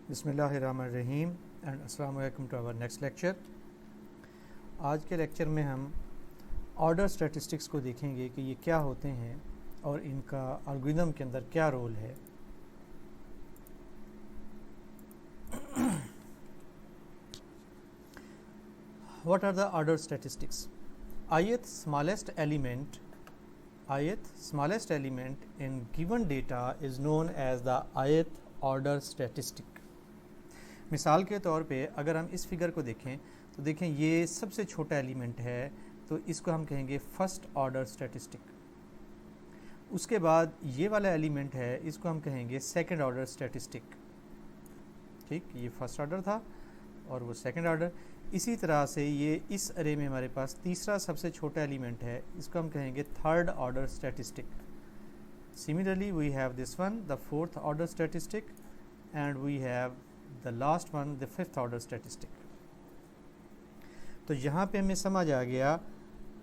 बिस्मिल्लाहिर्रहमानिर्रहीम एंड अस्सलाम वालेकुम टू आवर नेक्स्ट लेक्चर। आज के लेक्चर में हम ऑर्डर स्टैटिस्टिक्स को देखेंगे कि ये क्या होते हैं और इनका एल्गोरिथम के अंदर क्या रोल है। What are the order statistics? ith smallest element in given data is known as the ith order statistic। मिसाल के तौर पे अगर हम इस फिगर को देखें तो देखें ये सबसे छोटा एलिमेंट है, तो इसको हम कहेंगे फर्स्ट ऑर्डर स्टैटिस्टिक। उसके बाद ये वाला एलिमेंट है, इसको हम कहेंगे सेकंड ऑर्डर स्टैटिस्टिक। ठीक, ये फर्स्ट ऑर्डर था और वो सेकंड ऑर्डर। इसी तरह से ये इस अरे में हमारे पास तीसरा सबसे छोटा एलिमेंट है, इसको हम कहेंगे third order statistic. Similarly we have this one the fourth order statistic and we have the last one the fifth order statistic. तो यहाँ पे हमें समझ आ गया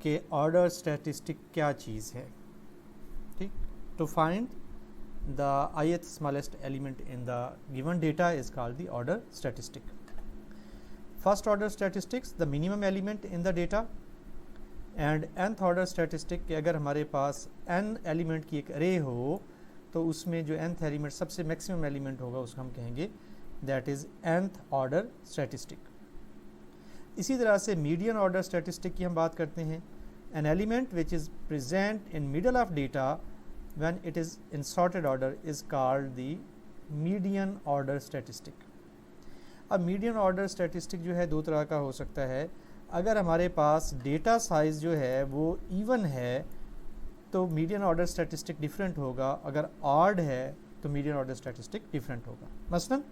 कि ऑर्डर स्टैटिस्टिक क्या चीज़ है। ठीक, to find the ith smallest element in the given data is called the order statistic. First order statistics, the minimum element in the data, and nth order statistic कि अगर हमारे पास n एलिमेंट की एक अरे हो तो उसमें जो nth एलिमेंट सबसे मैक्सिमम एलिमेंट होगा उसको हम कहेंगे that is nth order statistic. इसी तरह से मीडियन ऑर्डर स्टैटिस्टिक की हम बात करते हैं। An element which is present in middle of data when it is in sorted order is called the median order statistic। अब मीडियन ऑर्डर स्टैटिस्टिक जो है दो तरह का हो सकता है। अगर हमारे पास डेटा साइज जो है वो इवन है तो मीडियन ऑर्डर स्टैटिस्टिक डिफरेंट होगा, अगर ऑड है तो मीडियन ऑर्डर स्टैटिस्टिक डिफरेंट होगा। मसलन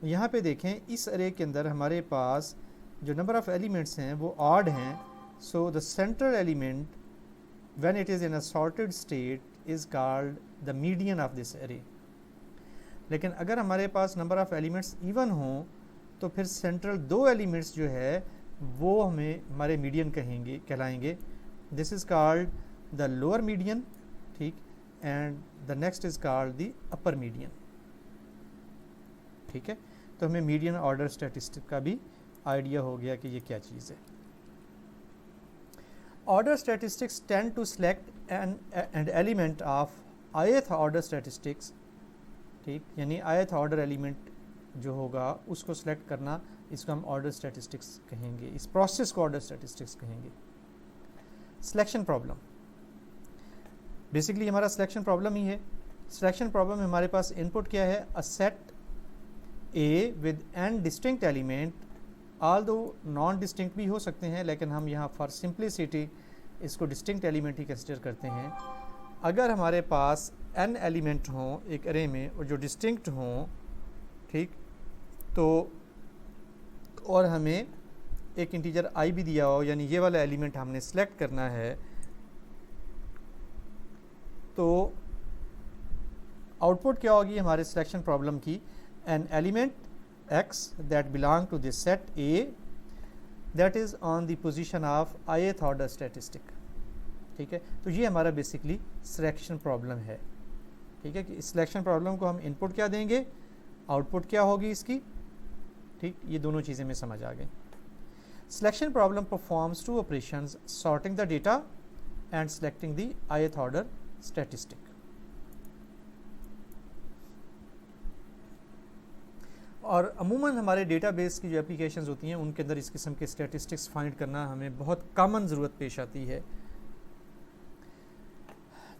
यहाँ पे देखें इस अरे के अंदर हमारे पास जो नंबर ऑफ़ एलिमेंट्स हैं वो ऑड हैं, so the central element when it is in a sorted state is called the median of this array। लेकिन अगर हमारे पास नंबर ऑफ़ एलिमेंट्स इवन हों तो फिर सेंट्रल दो एलिमेंट्स जो है वो हमें हमारे मीडियन कहलाएंगे। This is called the lower median, ठीक, and the next is called the upper median. ठीक है, तो हमें मीडियन ऑर्डर स्टैटिस्टिक का भी आइडिया हो गया कि ये क्या चीज़ है। Order statistics tend to select an element of ith order statistics। ठीक, यानी ith order element जो होगा उसको select करना, इसको हम order statistics कहेंगे, इस process को order statistics कहेंगे। Selection problem, basically हमारा selection problem ही है। Selection problem में हमारे पास input क्या है, a set A with n distinct element, all दो नॉन डिस्टिंक्ट भी हो सकते हैं, लेकिन हम यहाँ फॉर सिंप्लिसिटी इसको डिस्टिंक्ट एलिमेंट ही कंसिडर करते हैं। अगर हमारे पास n एलिमेंट हों एक अरे में और जो डिस्टिंक्ट हों, ठीक, तो और हमें एक इंटीजर i भी दिया हो, यानी ये वाला एलिमेंट हमने सेलेक्ट करना है, तो आउटपुट क्या होगी हमारे सिलेक्शन प्रॉब्लम की, an element x that belong to this set A that is on the position of ith order statistic। ठीक है, तो ये हमारा बेसिकली सिलेक्शन प्रॉब्लम है। ठीक है, कि इस सिलेक्शन प्रॉब्लम को हम इनपुट क्या देंगे, आउटपुट क्या होगी इसकी। ठीक, ये दोनों चीज़ें में समझ आ गई। Selection problem performs two operations, sorting the data and selecting the ith order statistic. और अमूमन हमारे डेटाबेस की जो एप्लीकेशंस होती हैं उनके अंदर इस किस्म के स्टैटिस्टिक्स फाइंड करना हमें बहुत कॉमन ज़रूरत पेश आती है।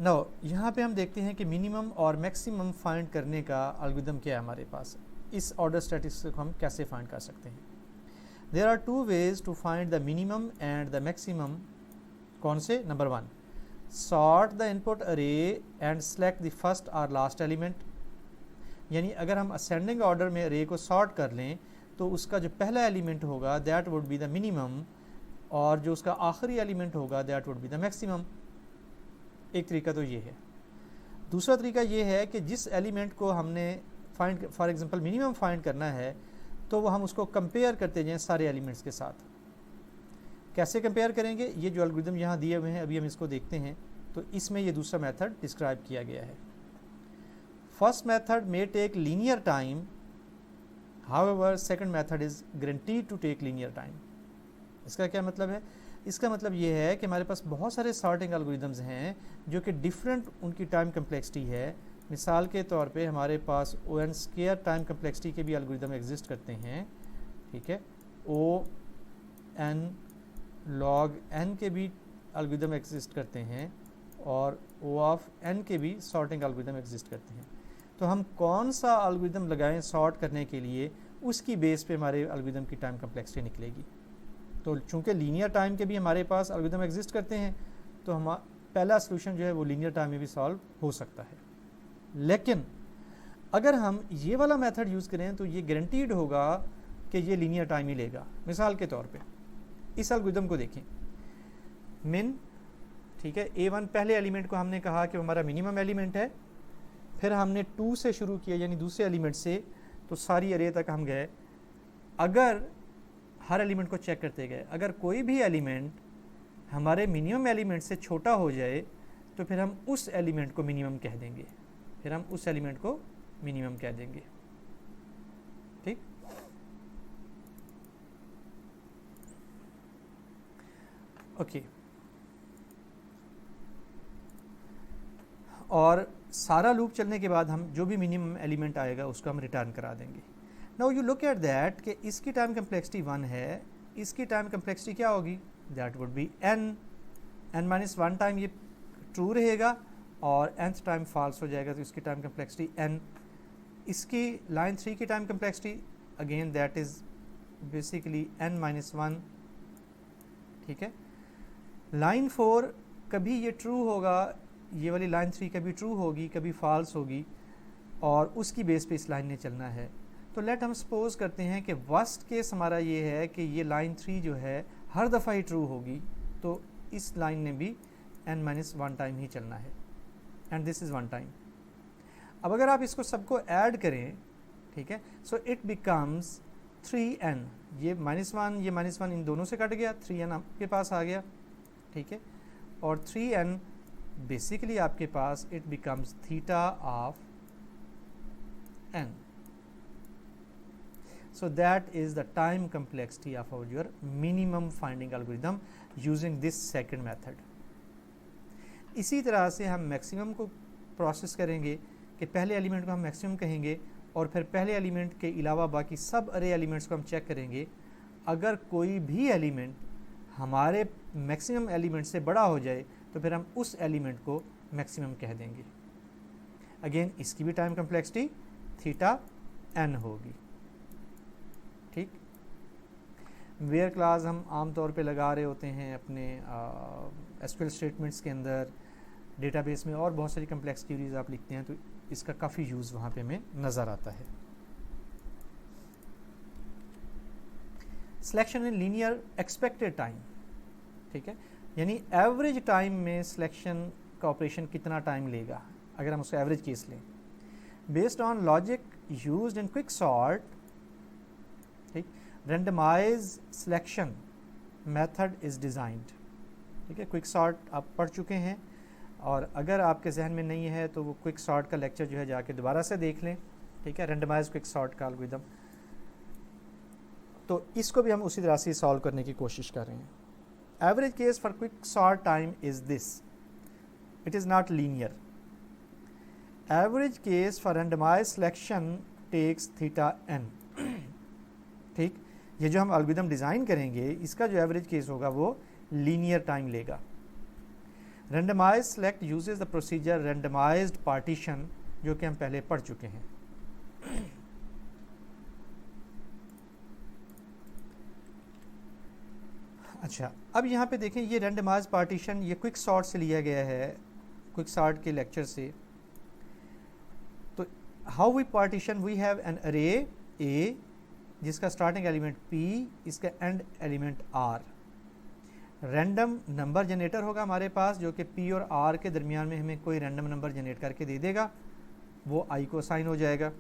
नाउ यहाँ पे हम देखते हैं कि मिनिमम और मैक्सिमम फाइंड करने का एल्गोरिथम क्या है हमारे पास। इस ऑर्डर स्टैटिस्टिक्स को हम कैसे फाइंड कर सकते हैं। There are two ways to find the minimum and the maximum. कौन से? Number one, sort the input array and select the first और लास्ट एलिमेंट। यानी अगर हम असेंडिंग ऑर्डर में अरे को सॉर्ट कर लें तो उसका जो पहला एलिमेंट होगा that would be the minimum और जो उसका आखिरी एलिमेंट होगा that would be the maximum. एक तरीका तो ये है। दूसरा तरीका ये है कि जिस एलिमेंट को हमने find, for example minimum find करना है, तो वो हम उसको कंपेयर करते जाएं सारे एलिमेंट्स के साथ। कैसे कंपेयर करेंगे, ये जो एल्गोरिथम यहाँ दिए हुए हैं अभी हम इसको देखते हैं, तो इसमें ये दूसरा मेथड डिस्क्राइब किया गया है। First method may take linear time however second method is guaranteed to take linear time. इसका क्या मतलब है? इसका मतलब ये है कि हमारे पास बहुत सारे सॉर्टिंग एल्गोरिदम्स हैं जो कि डिफरेंट उनकी टाइम कम्प्लेक्सिटी है। मिसाल के तौर पे हमारे पास O n square time complexity के भी एल्गोरिदम एग्जिस्ट करते हैं, ठीक है। ओ एन लॉग एन के भी एल्गोरिदम एग्जिस्ट करते हैं और ओ ऑफ एन के भी सॉर्टिंग एल्गोरिदम एग्जिस्ट करते हैं। तो हम कौन सा एल्गोरिदम लगाएं सॉर्ट करने के लिए, उसकी बेस पे हमारे एल्गोरिदम की टाइम कम्प्लेक्सिटी निकलेगी। तो चूंकि लीनियर टाइम के भी हमारे पास एल्गोरिदम एग्जिस्ट करते हैं, तो हम पहला सोल्यूशन जो है वो लीनियर टाइम में भी सॉल्व हो सकता है। लेकिन अगर हम ये वाला मेथड यूज़ करें तो ये गारंटीड होगा कि ये लीनियर टाइम ही लेगा। मिसाल के तौर पे इस एल्गोरिदम को देखें, मिन, ठीक है। A1 पहले एलिमेंट को हमने कहा कि हमारा मिनिमम एलिमेंट है, फिर हमने 2 से शुरू किया यानी दूसरे एलिमेंट से, तो सारी अरे तक हम गए। अगर हर एलिमेंट को चेक करते गए, अगर कोई भी एलिमेंट हमारे मिनिमम एलिमेंट से छोटा हो जाए तो फिर हम उस एलिमेंट को मिनिमम कह देंगे, फिर हम उस एलिमेंट को मिनिमम कह देंगे, ठीक। ओके, और सारा लूप चलने के बाद हम जो भी मिनिमम एलिमेंट आएगा उसको हम रिटर्न करा देंगे। Now you look at that कि इसकी टाइम कम्प्लेक्सिटी 1 है, इसकी टाइम कम्प्लेक्सिटी क्या होगी? That would be n minus 1 time ये ट्रू रहेगा और nth टाइम फॉल्स हो जाएगा, तो इसकी टाइम कम्प्लेक्सिटी n। इसकी लाइन 3 की time complexity again that is basically n minus 1, ठीक है। लाइन 4 कभी ये ट्रू होगा, ये वाली लाइन 3 कभी ट्रू होगी कभी फॉल्स होगी, और उसकी बेस पे इस लाइन ने चलना है। तो लेट हम सपोज करते हैं कि वर्स्ट केस हमारा ये है कि ये लाइन 3 जो है हर दफ़ा ही ट्रू होगी, तो इस लाइन ने भी n माइनस 1 टाइम ही चलना है, एंड दिस इज़ 1 टाइम। अब अगर आप इसको सबको ऐड करें, ठीक है, सो इट बिकम्स 3n। ये -1 ये -1 इन दोनों से कट गया, 3n आपके पास आ गया, ठीक है। और 3n बेसिकली आपके पास it becomes theta of n। So that is the time complexity of your minimum finding algorithm using this second method. इसी तरह से हम मैक्सिमम को प्रोसेस करेंगे कि पहले एलिमेंट को हम मैक्सिमम कहेंगे और फिर पहले एलिमेंट के अलावा बाकी सब अरे एलिमेंट्स को हम चेक करेंगे। अगर कोई भी एलिमेंट हमारे मैक्सिमम एलिमेंट से बड़ा हो जाए तो फिर हम उस एलिमेंट को मैक्सिमम कह देंगे। अगेन इसकी भी टाइम कम्प्लेक्सिटी थीटा n होगी, ठीक। वेयर क्लास हम आम तौर पे लगा रहे होते हैं अपने एसक्यूएल स्टेटमेंट्स के अंदर, डेटाबेस में, और बहुत सारी कम्प्लेक्स क्वेरीज आप लिखते हैं तो इसका काफ़ी यूज़ वहाँ पे हमें नज़र आता है। Selection in linear expected time, ठीक है, यानी एवरेज टाइम में सिलेक्शन का ऑपरेशन कितना टाइम लेगा अगर हम उसका एवरेज केस लें। Based on logic used in quick sort, ठीक, randomised selection method is designed, ठीक है। क्विक सॉर्ट आप पढ़ चुके हैं, और अगर आपके जहन में नहीं है तो वो क्विक सॉर्ट का लेक्चर जो है जाके दोबारा से देख लें, ठीक है। रेंडमाइज क्विक सॉर्ट का एल्गोरिथम, तो इसको भी हम उसी तरह से सॉल्व करने की कोशिश कर रहे हैं। Average case for quick sort time is this, it is not linear. Average case for randomize selection takes theta n, ठीक। ये जो हम एल्गोरिथम डिज़ाइन करेंगे इसका जो एवरेज केस होगा वो लीनियर टाइम लेगा। Randomise select uses the procedure randomised partition, जो कि हम पहले पढ़ चुके हैं। अच्छा, अब यहाँ पे देखें ये रेंडमाइज पार्टीशन ये क्विक सॉर्ट से लिया गया है, क्विक सॉर्ट के लेक्चर से। तो how we partition, we have an array A जिसका स्टार्टिंग एलिमेंट p, इसका end element r। Random number generator होगा हमारे पास जो कि p और r के दरमियान में हमें कोई रैंडम नंबर जनरेट करके दे देगा, वो i को असाइन हो जाएगा।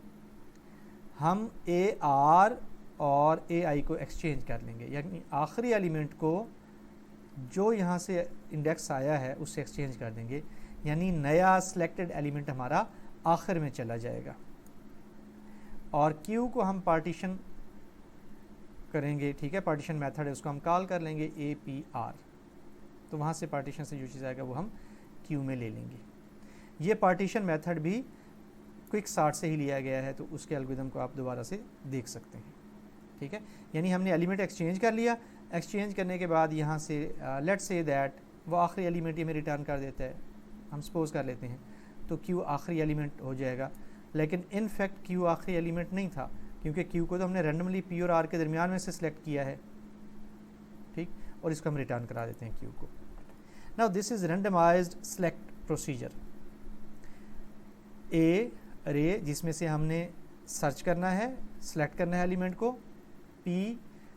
हम ar और ai को एक्सचेंज कर लेंगे, यानी आखिरी एलिमेंट को जो यहाँ से इंडेक्स आया है उससे एक्सचेंज कर देंगे, यानी नया सिलेक्टेड एलिमेंट हमारा आखिर में चला जाएगा। और Q को हम पार्टीशन करेंगे, ठीक है, पार्टीशन मेथड है, उसको हम कॉल कर लेंगे APR। तो वहाँ से पार्टीशन से जो चीज़ आएगा वो हम Q में ले लेंगे। ये पार्टीशन मेथड भी क्विक सॉर्ट से ही लिया गया है, तो उसके एल्गोरिथम को आप दोबारा से देख सकते हैं, ठीक है। यानी हमने एलिमेंट एक्सचेंज कर लिया, एक्सचेंज करने के बाद यहाँ से लेट्स से दैट वो आखिरी एलिमेंट ही में रिटर्न कर देता है, हम सपोज कर लेते हैं, तो Q आखिरी एलिमेंट हो जाएगा। लेकिन इन फैक्ट Q आखिरी एलिमेंट नहीं था, क्योंकि Q को तो हमने रैंडमली P और R के दरमियान में से सिलेक्ट किया है, ठीक, और इसको हम रिटर्न करा देते हैं Q को। Now this is randomized select procedure. A array जिसमें से हमने सर्च करना है, सिलेक्ट करना है एलिमेंट को, P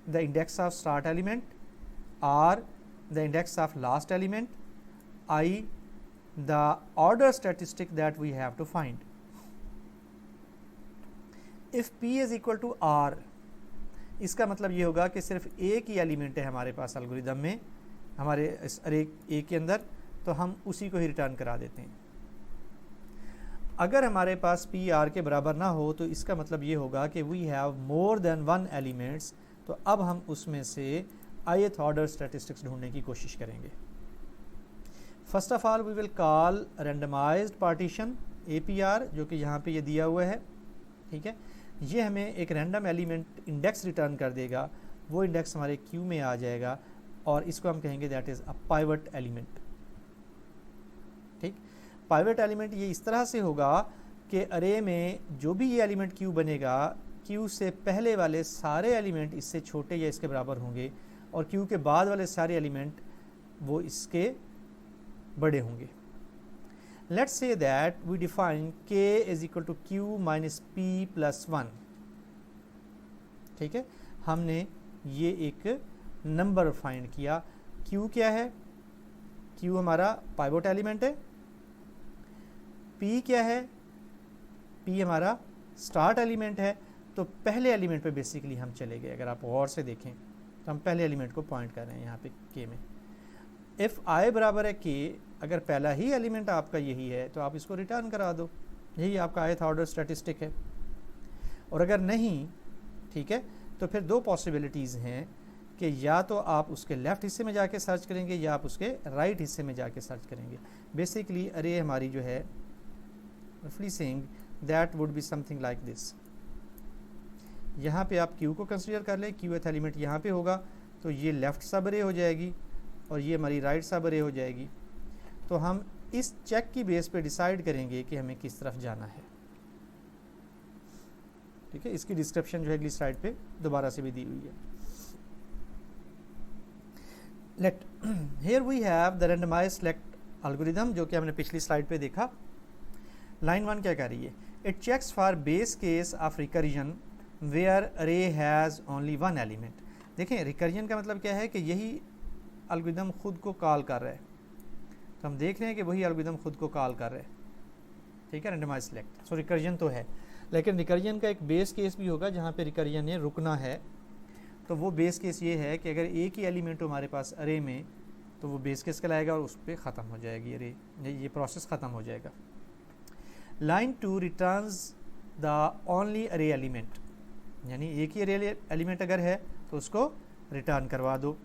the index of start element, R the index of last element, I the order statistic that we have to find. If P is equal to R, इसका मतलब ये होगा कि सिर्फ एक ही एलिमेंट है हमारे पास एल्गोरिदम में, हमारे इस अरे A के अंदर, तो हम उसी को ही रिटर्न करा देते हैं। अगर हमारे पास P R के बराबर ना हो तो इसका मतलब ये होगा कि we have more than one elements, तो अब हम उसमें से ith ऑर्डर स्टैटिस्टिक्स ढूंढने की कोशिश करेंगे। First of all we will call randomized partition APR, जो कि यहाँ पे ये दिया हुआ है, ठीक है। ये हमें एक रैंडम एलिमेंट इंडेक्स रिटर्न कर देगा, वो इंडेक्स हमारे Q में आ जाएगा, और इसको हम कहेंगे that is a pivot element, ठीक। पाइवट एलिमेंट ये इस तरह से होगा कि अरे में जो भी ये एलिमेंट Q बनेगा, Q से पहले वाले सारे एलिमेंट इससे छोटे या इसके बराबर होंगे, और Q के बाद वाले सारे एलिमेंट वो इसके बड़े होंगे। Let's say that we define K is equal to Q minus P plus 1, ठीक है। हमने ये एक नंबर फाइंड किया। Q क्या है? Q हमारा पाइवट एलिमेंट है। P क्या है? P हमारा स्टार्ट एलिमेंट है। तो पहले एलिमेंट पे बेसिकली हम चले गए। अगर आप गौर से देखें तो हम पहले एलिमेंट को पॉइंट कर रहे हैं यहाँ पे K में। इफ़ I बराबर है K, अगर पहला ही एलिमेंट आपका यही है तो आप इसको रिटर्न करा दो, यही आपका ith ऑर्डर स्टैटिस्टिक है। और अगर नहीं, ठीक है, तो फिर दो पॉसिबिलिटीज़ हैं कि या तो आप उसके लेफ़्ट हिस्से में जाके सर्च करेंगे या आप उसके राइट हिस्से में जाके सर्च करेंगे। बेसिकली अरे हमारी जो है roughly saying that would be something like this। यहाँ पे आप Q को कंसीडर कर लें, Qth एलिमेंट यहाँ पे होगा, तो ये लेफ़्ट सब अरे हो जाएगी और ये हमारी राइट सब अरे हो जाएगी। तो हम इस चेक की बेस पे डिसाइड करेंगे कि हमें किस तरफ जाना है, ठीक है। इसकी डिस्क्रिप्शन जो है अगली स्लाइड पे दोबारा से भी दी हुई है। Let here we have the randomized select algorithm, जो कि हमने पिछली स्लाइड पे देखा। लाइन 1 क्या कर रही है? It checks for base case of recursion where array has only one element. देखें रिकर्जन का मतलब क्या है कि यही एल्गोरिथम खुद को कॉल कर रहा है। तो हम देख रहे हैं कि वही एल्गोरिथम खुद को कॉल कर रहा है, ठीक है, रैंडमाइज्ड सिलेक्ट। सो रिकर्जन तो है, लेकिन रिकर्जन का एक बेस केस भी होगा जहाँ पे रिकर्जन ने रुकना है। तो वो बेस केस ये है कि अगर एक ही एलिमेंट हो हमारे पास अरे में, तो वो बेस केस कहलाएगा और उस पर ख़त्म हो जाएगी अरे, ये प्रोसेस ख़त्म हो जाएगा। लाइन 2 रिटर्न्स द ओनली अरे एलिमेंट, यानी एक ही अरे एलिमेंट अगर है तो उसको रिटर्न करवा दो।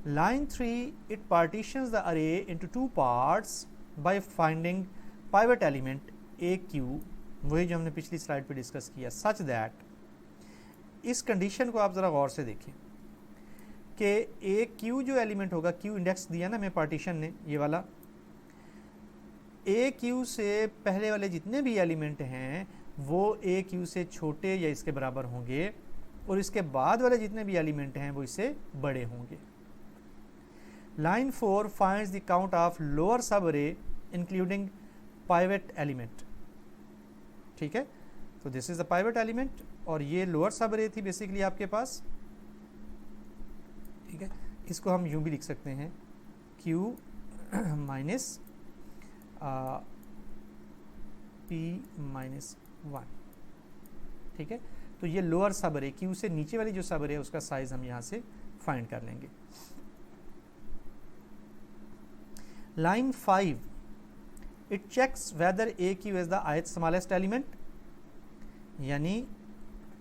लाइन 3 इट पार्टीशंस द अरे into 2 parts by finding pivot element AQ, वही जो हमने पिछली स्लाइड पे डिस्कस किया। सच दैट, इस कंडीशन को आप ज़रा गौर से देखें कि AQ जो एलिमेंट होगा, Q इंडेक्स दिया ना हमें पार्टीशन ने, ये वाला, AQ से पहले वाले जितने भी एलिमेंट हैं वो AQ से छोटे या इसके बराबर होंगे, और इसके बाद वाले जितने भी एलिमेंट हैं वो इससे बड़े होंगे। Line 4 finds the count of lower सब अरे इंक्लूडिंग पाइवट एलिमेंट, ठीक है। तो this is the pivot element और ये लोअर सब अरे थी बेसिकली आपके पास, ठीक है। इसको हम यूं भी लिख सकते हैं Q माइनस P माइनस 1, ठीक है। तो ये लोअर सब अरे, Q से नीचे वाली जो सब अरे है उसका साइज हम यहाँ से फाइंड कर लेंगे। Line 5 it checks whether AQ is the ith smallest element, यानी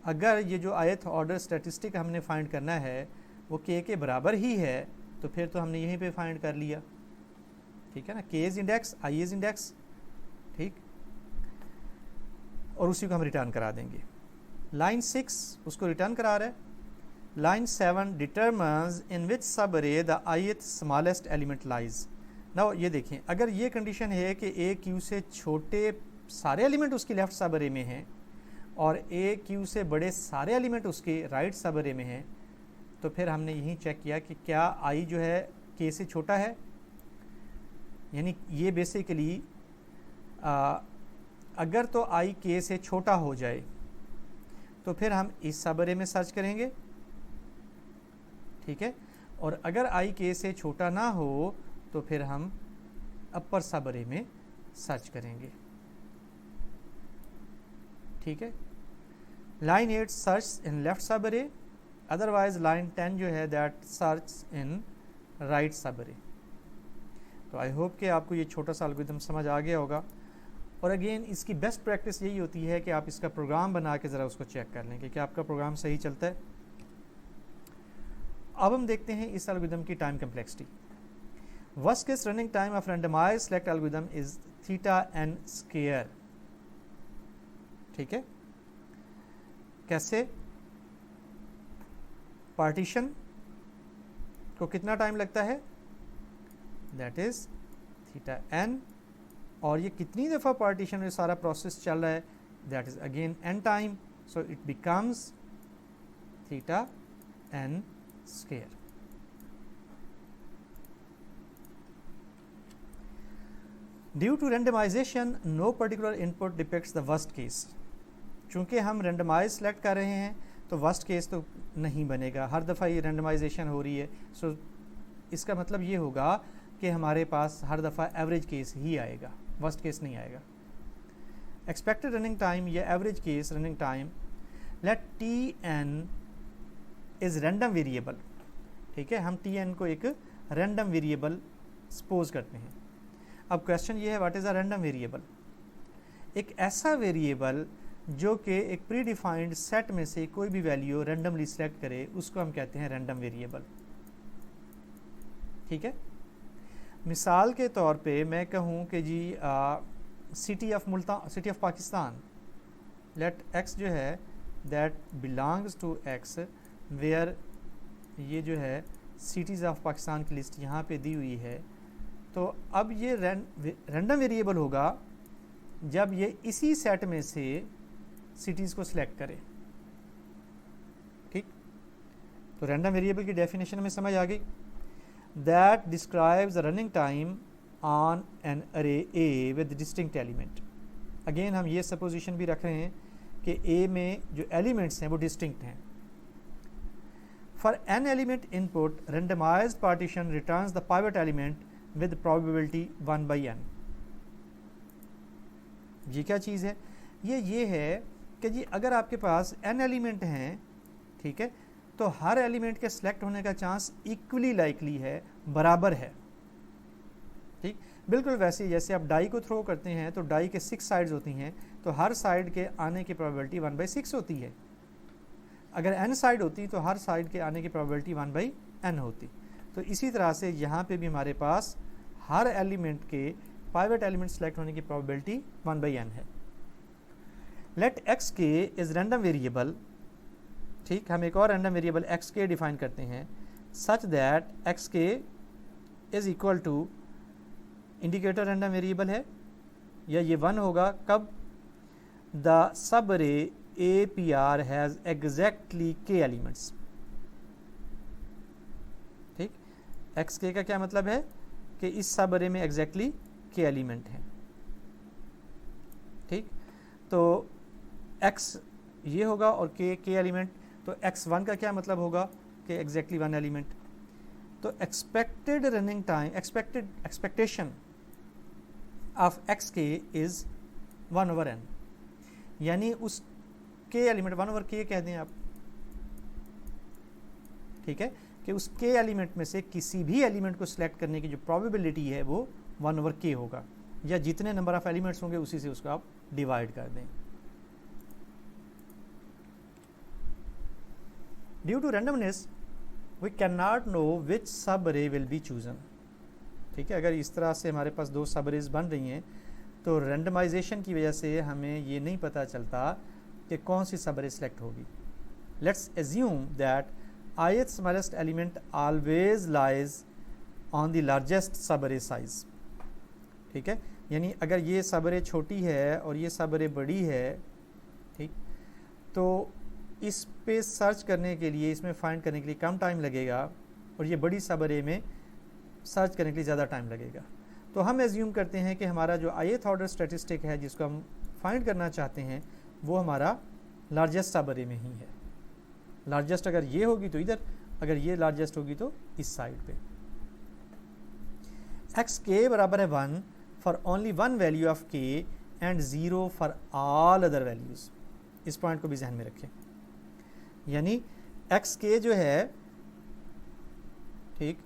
अगर ये जो ith ऑर्डर स्टैटिस्टिक हमने फाइंड करना है वो k के बराबर ही है तो फिर तो हमने यहीं पे फाइंड कर लिया, ठीक है ना, k is index, i is index, ठीक, और उसी को हम रिटर्न करा देंगे। लाइन 6 उसको रिटर्न करा रहा है। लाइन 7 डिटरमाइंस इन विच सब अरे the ith smallest element lies. Now ये देखें, अगर ये कंडीशन है कि ए क्यू से छोटे सारे एलिमेंट उसकी लेफ्ट सब अरे में हैं और ए क्यू से बड़े सारे एलिमेंट उसके राइट सब अरे में हैं, तो फिर हमने यही चेक किया कि क्या आई जो है के से छोटा है, यानी ये बेसिकली अगर तो आई के से छोटा हो जाए तो फिर हम इस सब अरे में सर्च करेंगे, ठीक है, और अगर आई के से छोटा ना हो तो फिर हम अपर सब अरे में सर्च करेंगे, ठीक है। लाइन 8 सर्च इन लेफ्ट सब अरे, अदरवाइज लाइन 10 जो है दैट सर्च इन राइट सब अरे। तो आई होप कि आपको ये छोटा सा एल्गोरिथम समझ आ गया होगा। और अगेन इसकी बेस्ट प्रैक्टिस यही होती है कि आप इसका प्रोग्राम बना के ज़रा उसको चेक कर लें कि क्या आपका प्रोग्राम सही चलता है। अब हम देखते हैं इस एल्गोरिथम की time complexity. Worst case running time of randomized select algorithm is θn², ठीक है। कैसे? पार्टीशन को कितना टाइम लगता है, दैट इज θn, और ये कितनी दफ़ा पार्टीशन में सारा प्रोसेस चल रहा है, that is again n time, so it becomes θn²। Due to randomization no particular input depicts the worst case. चूँकि हम रेंडमाइज सेलेक्ट कर रहे हैं तो वर्स्ट केस तो नहीं बनेगा, हर दफ़ा ये रेंडमाइजेशन हो रही है, सो इसका मतलब ये होगा कि हमारे पास हर दफ़ा एवरेज केस ही आएगा, वर्स्ट केस नहीं आएगा। एक्सपेक्टेड रनिंग टाइम या average case running time, let Tn is random variable, ठीक है, हम Tn को एक रैंडम वेरिएबल सपोज करते हैं। अब क्वेश्चन ये है what is a random variable? एक ऐसा वेरिएबल जो कि एक प्री डिफाइंड सेट में से कोई भी वैल्यू रैंडमली सेलेक्ट करे, उसको हम कहते हैं रैंडम वेरिएबल, ठीक है। मिसाल के तौर पे मैं कहूँ कि जी city of Pakistan, let x जो है that belongs to x, where ये जो है सिटीज़ ऑफ पाकिस्तान की लिस्ट यहाँ पे दी हुई है। तो अब ये रैंडम वेरिएबल होगा जब ये इसी सेट में से सिटीज़ को सिलेक्ट करे, ठीक। तो रैंडम वेरिएबल की डेफिनेशन में समझ आ गई। That describes running time on an array a with distinct element. Again हम ये सपोजिशन भी रख रहे हैं कि ए में जो एलिमेंट्स हैं वो डिस्टिंक्ट हैं। For an element input randomised partition returns the pivot element with probability 1/n। ये क्या चीज़ है? ये है कि जी अगर आपके पास n एलिमेंट हैं, ठीक है, तो हर एलिमेंट के सिलेक्ट होने का चांस इक्वली लाइकली है, बराबर है, ठीक। बिल्कुल वैसे ही जैसे आप डाई को थ्रो करते हैं तो डाई के 6 साइड्स होती हैं, तो हर साइड के आने की प्रोबेबिलिटी 1/6 होती है। अगर n साइड होती तो हर साइड के आने की प्रोबेबिलिटी 1/n होती। तो इसी तरह से यहाँ पे भी हमारे पास हर एलिमेंट के पाइवट एलिमेंट सेलेक्ट होने की प्रोबेबिलिटी 1/n है। Let X K is random variable, ठीक, हम एक और random variable X K define करते हैं such that X K is equal to indicator random variable है, या ये 1 होगा कब? द सब अरे APR has exactly k elements, ठीक। एक्स के का क्या मतलब है कि इस सब अरे में एग्जैक्टली k एलिमेंट हैं, ठीक। तो x ये होगा और k एलिमेंट, तो x1 का क्या मतलब होगा कि एग्जैक्टली 1 एलिमेंट। तो expected running time, expectation of xk is 1/n, यानी उस k एलिमेंट 1/k कह दें आप, ठीक है, कि उस k एलिमेंट में से किसी भी एलिमेंट को सिलेक्ट करने की जो प्रोबेबिलिटी है वो 1/k होगा, या जितने नंबर ऑफ एलिमेंट्स होंगे उसी से उसको आप डिवाइड कर दें। Due to randomness we can not know which subarray will be chosen. ठीक है, अगर इस तरह से हमारे पास दो सब अरेज बन रही हैं तो रैंडमाइजेशन की वजह से हमें ये नहीं पता चलता कि कौन सी सब अरे सेलेक्ट होगी। Let's assume that ith smallest element always lies on the largest सब अरे साइज। ठीक है, यानी अगर ये सब अरे छोटी है और ये सब अरे बड़ी है, ठीक, तो इस पे सर्च करने के लिए, इसमें फाइंड करने के लिए कम टाइम लगेगा और ये बड़ी सब अरे में सर्च करने के लिए ज़्यादा टाइम लगेगा। तो हम एज्यूम करते हैं कि हमारा जो ith ऑर्डर स्टैटिस्टिक है जिसको हम फाइंड करना चाहते हैं वो हमारा लार्जेस्ट सब अरे में ही है। लार्जेस्ट अगर ये होगी तो इधर, अगर ये लार्जेस्ट होगी तो इस साइड पे। एक्स के बराबर है 1 for only one value of k and 0 for all other values. इस पॉइंट को भी ध्यान में रखें, यानी एक्स के जो है, ठीक,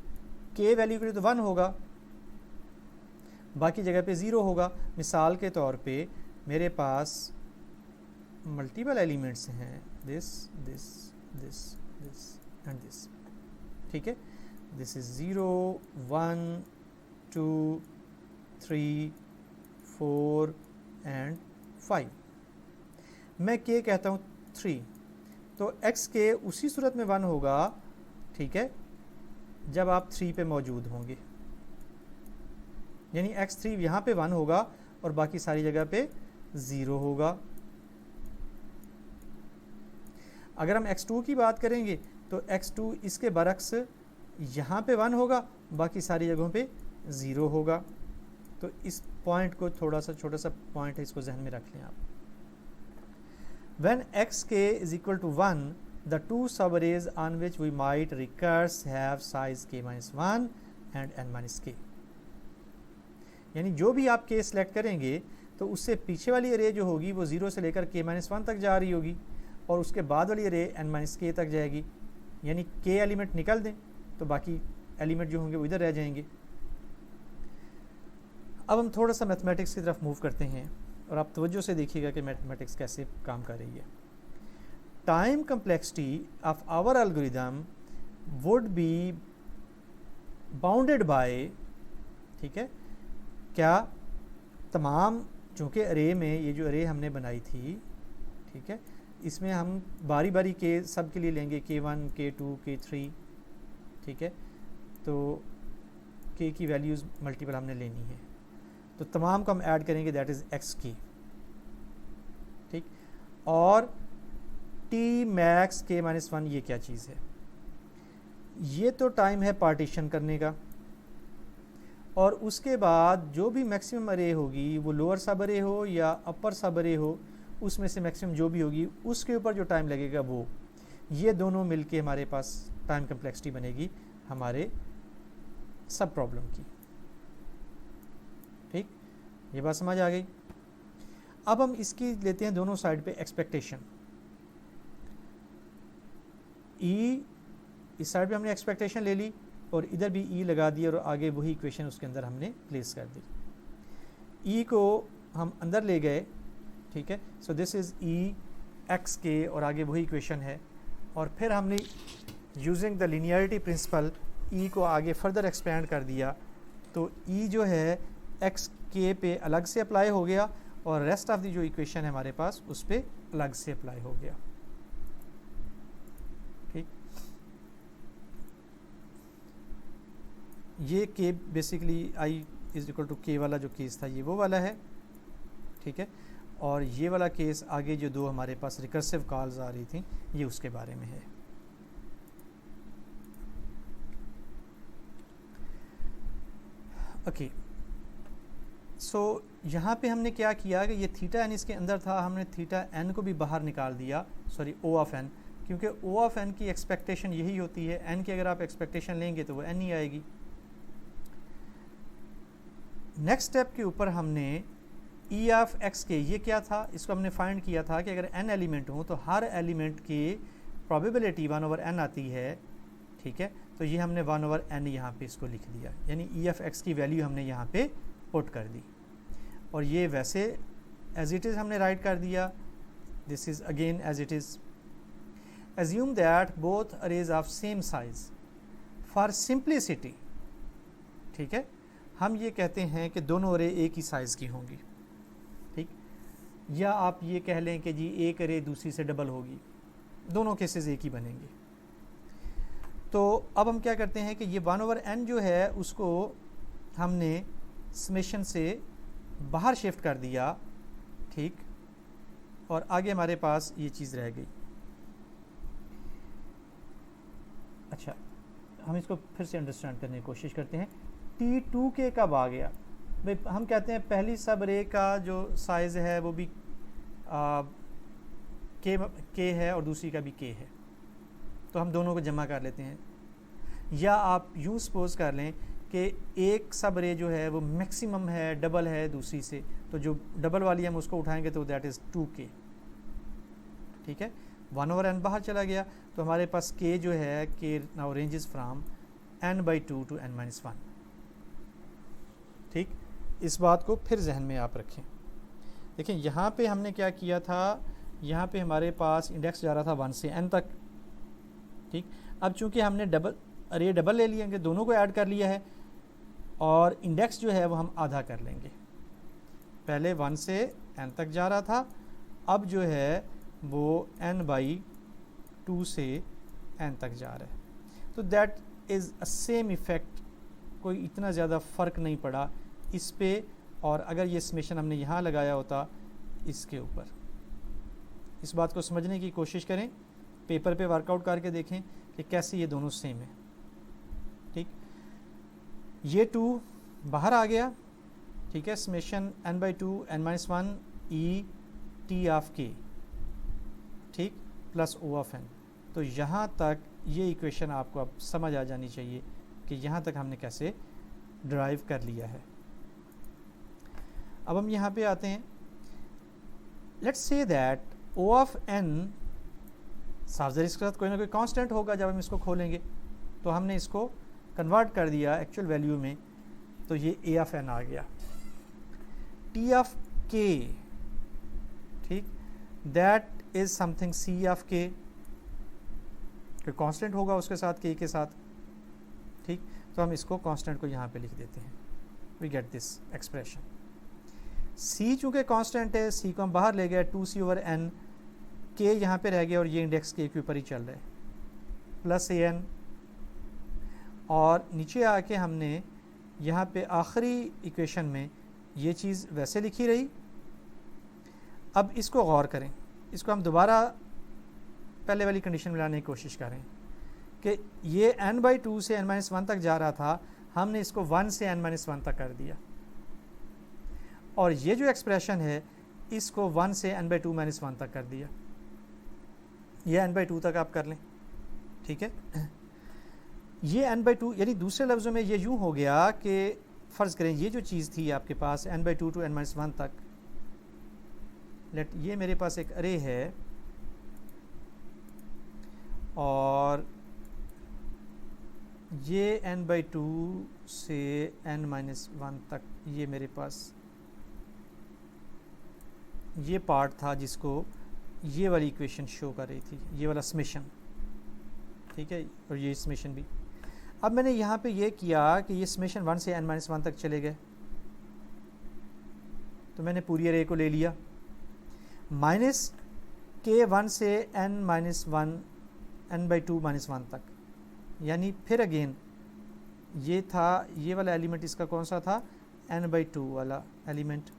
के वैल्यू के लिए तो 1 होगा, बाकी जगह पे 0 होगा। मिसाल के तौर पे मेरे पास मल्टीपल एलिमेंट्स हैं, this this this this and this. ठीक है, दिस इज 0 1 2 3 4 एंड 5। मैं के कहता हूँ 3, तो एक्स के उसी सूरत में 1 होगा, ठीक है, जब आप 3 पे मौजूद होंगे, यानी x3 यहाँ पे 1 होगा और बाकी सारी जगह पे 0 होगा। अगर हम x2 की बात करेंगे तो x2 इसके बरक्स यहाँ पे 1 होगा, बाकी सारी जगहों पे 0 होगा। तो इस पॉइंट को, थोड़ा सा छोटा सा पॉइंट है, इसको जहन में रख लें आप। When xk is equal to 1, the two subarrays on which we might recurse have size k minus 1 and n minus k। यानी जो भी आप k सेलेक्ट करेंगे तो उससे पीछे वाली अरे जो होगी वो 0 से लेकर k minus 1 तक जा रही होगी और उसके बाद वाली अरे n minus k तक जाएगी। यानी k एलिमेंट निकल दें तो बाकी एलिमेंट जो होंगे वो इधर रह जाएंगे। अब हम थोड़ा सा मैथमेटिक्स की तरफ मूव करते हैं और आप तवज्जो से देखिएगा कि मैथमेटिक्स कैसे काम कर रही है। Time complexity of our algorithm would be bounded by, ठीक है, क्या तमाम, चूँकि अरे में ये जो अरे हमने बनाई थी, ठीक है, इसमें हम बारी बारी के सब के लिए लेंगे k1 k2 k3, ठीक है, तो k की वैल्यूज़ मल्टीपल हमने लेनी है, तो तमाम को हम ऐड करेंगे, दैट इज़ एक्स की, ठीक। और टी मैक्स के माइनस 1 ये क्या चीज़ है? ये तो टाइम है पार्टीशन करने का, और उसके बाद जो भी मैक्सिमम अरे होगी वो लोअर सब अरे हो या अपर सब अरे हो, उसमें से मैक्सिमम जो भी होगी उसके ऊपर जो टाइम लगेगा वो, ये दोनों मिलके हमारे पास टाइम कम्प्लेक्सिटी बनेगी हमारे सब प्रॉब्लम की। ठीक, ये बात समझ आ गई। अब हम इसकी लेते हैं दोनों साइड पे एक्सपेक्टेशन। ई, इस साइड पे हमने एक्सपेक्टेशन ले ली और इधर भी ई लगा दी और आगे वही इक्वेशन उसके अंदर हमने प्लेस कर दी। ई को हम अंदर ले गए, ठीक है, so this is E x के और आगे वही इक्वेशन है, और फिर हमने यूजिंग द लिनियरिटी प्रिंसिपल ई को आगे फर्दर एक्सपेंड कर दिया, तो ई जो है एक्स के पे अलग से अप्लाई हो गया और रेस्ट ऑफ दी जो इक्वेशन है हमारे पास उस पर अलग से अप्लाई हो गया। ठीक, ये के basically i is equal to के वाला जो केस था ये वो वाला है, ठीक है, और ये वाला केस आगे जो दो हमारे पास रिकर्सिव कॉल्स आ रही थी ये उसके बारे में है। ओके, सो यहाँ पे हमने क्या किया कि ये थीटा एन इसके अंदर था, हमने थीटा एन को भी बाहर निकाल दिया, सॉरी ओ ऑफ एन, क्योंकि ओ ऑफ एन की एक्सपेक्टेशन यही होती है, एन की अगर आप एक्सपेक्टेशन लेंगे तो वो एन ही आएगी। नेक्स्ट स्टेप के ऊपर हमने ई ऑफ एक्स के, ये क्या था, इसको हमने फाइंड किया था कि अगर एन एलिमेंट हो तो हर एलिमेंट की प्रोबेबिलिटी 1/n आती है, ठीक है, तो ये हमने 1/n यहाँ पे इसको लिख दिया, यानी ई ऑफ एक्स की वैल्यू हमने यहाँ पे पुट कर दी, और ये वैसे एज इट इज़ हमने राइट कर दिया, this is again as it is. assume that both arrays of same size for simplicity, ठीक है, हम ये कहते हैं कि दोनों अरे एक ही साइज़ की होंगी, ठीक, या आप ये कह लें कि जी एक अरे दूसरी से डबल होगी, दोनों केसेस एक ही बनेंगे। तो अब हम क्या करते हैं कि ये 1/n जो है उसको हमने समेशन से बाहर शिफ्ट कर दिया, ठीक, और आगे हमारे पास ये चीज़ रह गई। अच्छा, हम इसको फिर से अंडरस्टैंड करने की कोशिश करते हैं। T2k कब आ गया? भाई हम कहते हैं पहली सब रे का जो साइज़ है वो भी k है और दूसरी का भी k है, तो हम दोनों को जमा कर लेते हैं। या आप यूँ सपोज कर लें कि एक सब रे जो है वो मैक्सिमम है, डबल है दूसरी से, तो जो डबल वाली हम उसको उठाएंगे तो दैट इज़ 2k, ठीक है। 1/n बाहर चला गया तो हमारे पास k जो है k now ranges from n/2 to n-1, ठीक। इस बात को फिर जहन में आप रखें। देखें यहाँ पे हमने क्या किया था, यहाँ पे हमारे पास इंडेक्स जा रहा था 1 से n तक, ठीक। अब चूंकि हमने अरे डबल ले लिएंगे, दोनों को ऐड कर लिया है, और इंडेक्स जो है वो हम आधा कर लेंगे। पहले 1 से n तक जा रहा था, अब जो है वो n/2 से n तक जा रहा है। तो that is a same effect, कोई इतना ज़्यादा फ़र्क नहीं पड़ा इस पे, और अगर ये समेशन हमने यहाँ लगाया होता इसके ऊपर। इस बात को समझने की कोशिश करें, पेपर पे वर्कआउट करके देखें कि कैसे ये दोनों सेम है, ठीक। ये 2 बाहर आ गया, ठीक है, summation n/2 n-1 e t of k, ठीक, प्लस o ऑफ n। तो यहाँ तक ये इक्वेशन आपको अब समझ आ जानी चाहिए कि यहाँ तक हमने कैसे ड्राइव कर लिया है। अब हम यहाँ पे आते हैं। Let's say that o of n, साफ ज़ाहिर इसके साथ कोई ना कोई कांस्टेंट होगा जब हम इसको खोलेंगे, तो हमने इसको कन्वर्ट कर दिया एक्चुअल वैल्यू में, तो ये a ऑफ n आ गया। t ऑफ k, ठीक, that is something c of k, कोई कांस्टेंट होगा उसके साथ k के साथ, ठीक। तो हम इसको कांस्टेंट को यहाँ पे लिख देते हैं, we get this expression. c चूँकि कांस्टेंट है, c को हम बाहर ले गए, 2c/n, k यहाँ पे रह गया और ये इंडेक्स k के ऊपर ही चल रहा है, प्लस an, और नीचे आके हमने यहाँ पे आखिरी इक्वेशन में ये चीज़ वैसे लिखी रही। अब इसको गौर करें, इसको हम दोबारा पहले वाली कंडीशन में लाने की कोशिश करें कि ये n/2 से n-1 तक जा रहा था, हमने इसको 1 से n-1 तक कर दिया, और ये जो एक्सप्रेशन है इसको 1 से n/2 - 1 तक कर दिया। ये n/2 तक आप कर लें, ठीक है। ये n/2 यानी दूसरे लफ्ज़ों में ये यूँ हो गया कि फ़र्ज़ करें ये जो चीज़ थी आपके पास n/2 to n-1 तक, ये मेरे पास एक अरे है, और ये n/2 से n-1 तक ये मेरे पास ये पार्ट था जिसको ये वाली इक्वेशन शो कर रही थी, ये वाला समेशन, ठीक है, और ये समेशन भी। अब मैंने यहाँ पे ये किया कि ये समेशन 1 से n-1 तक चले गए, तो मैंने पूरी अरे को ले लिया, माइनस k 1 से n-1 n/2 - 1 तक, यानी फिर अगेन ये था, ये वाला एलिमेंट इसका कौन सा था, n/2 वाला एलिमेंट,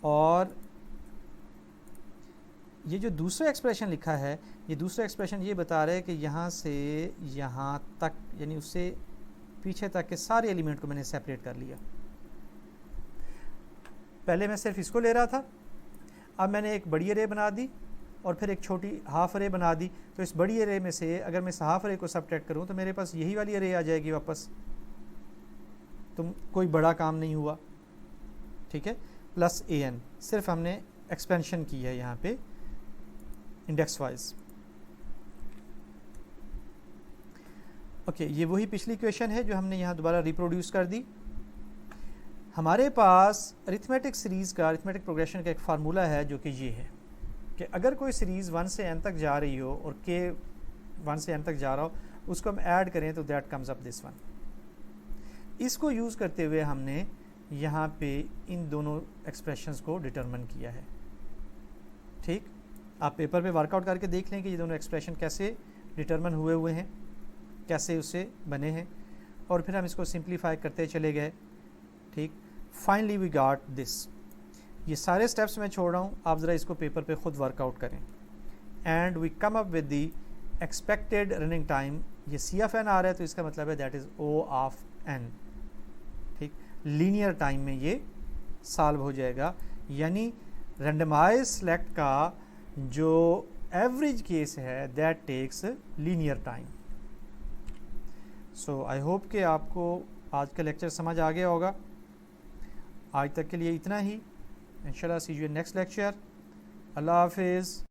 और ये जो दूसरा एक्सप्रेशन लिखा है, ये दूसरा एक्सप्रेशन ये बता रहा है कि यहाँ से यहाँ तक, यानी उससे पीछे तक के सारे एलिमेंट को मैंने सेपरेट कर लिया। पहले मैं सिर्फ इसको ले रहा था, अब मैंने एक बड़ी अरे बना दी और फिर एक छोटी हाफ अरे बना दी। तो इस बड़ी अरे में से अगर मैं इस हाफ अरे को सबट्रैक्ट करूँ तो मेरे पास यही वाली अरे आ जाएगी वापस, तो कोई बड़ा काम नहीं हुआ, ठीक है। प्लस an, सिर्फ हमने एक्सपेंशन की है यहाँ पे इंडेक्स वाइज। ओके, ये वही पिछली इक्वेशन है जो हमने यहाँ दोबारा रिप्रोड्यूस कर दी। हमारे पास अरिथमेटिक सीरीज़ का, अरिथमेटिक प्रोग्रेशन का एक फार्मूला है जो कि ये है, कि अगर कोई सीरीज़ 1 से n तक जा रही हो और k 1 से n तक जा रहा हो, उसको हम ऐड करें तो that comes up this one. इसको यूज़ करते हुए हमने यहाँ पे इन दोनों एक्सप्रेशंस को डिटरमिन किया है। ठीक, आप पेपर पे वर्कआउट करके देख लें कि ये दोनों एक्सप्रेशन कैसे डिटरमिन हुए हैं, कैसे उससे बने हैं, और फिर हम इसको सिंप्लीफाई करते चले गए। ठीक, फाइनली वी गॉट दिस। ये सारे स्टेप्स मैं छोड़ रहा हूँ, आप ज़रा इसको पेपर पे खुद वर्कआउट करें। And we come up with the expected running time. ये सी ऑफ एन आ रहा है तो इसका मतलब है that is O of n. ठीक, लीनियर टाइम में ये सॉल्व हो जाएगा, यानी रेंडमाइज सेलेक्ट का जो एवरेज केस है that takes linear time. So I hope कि आपको आज का लेक्चर समझ आ गया होगा। आज तक के लिए इतना ही। इंशाल्लाह सी यू इन नेक्स्ट लेक्चर। अल्लाह हाफिज़।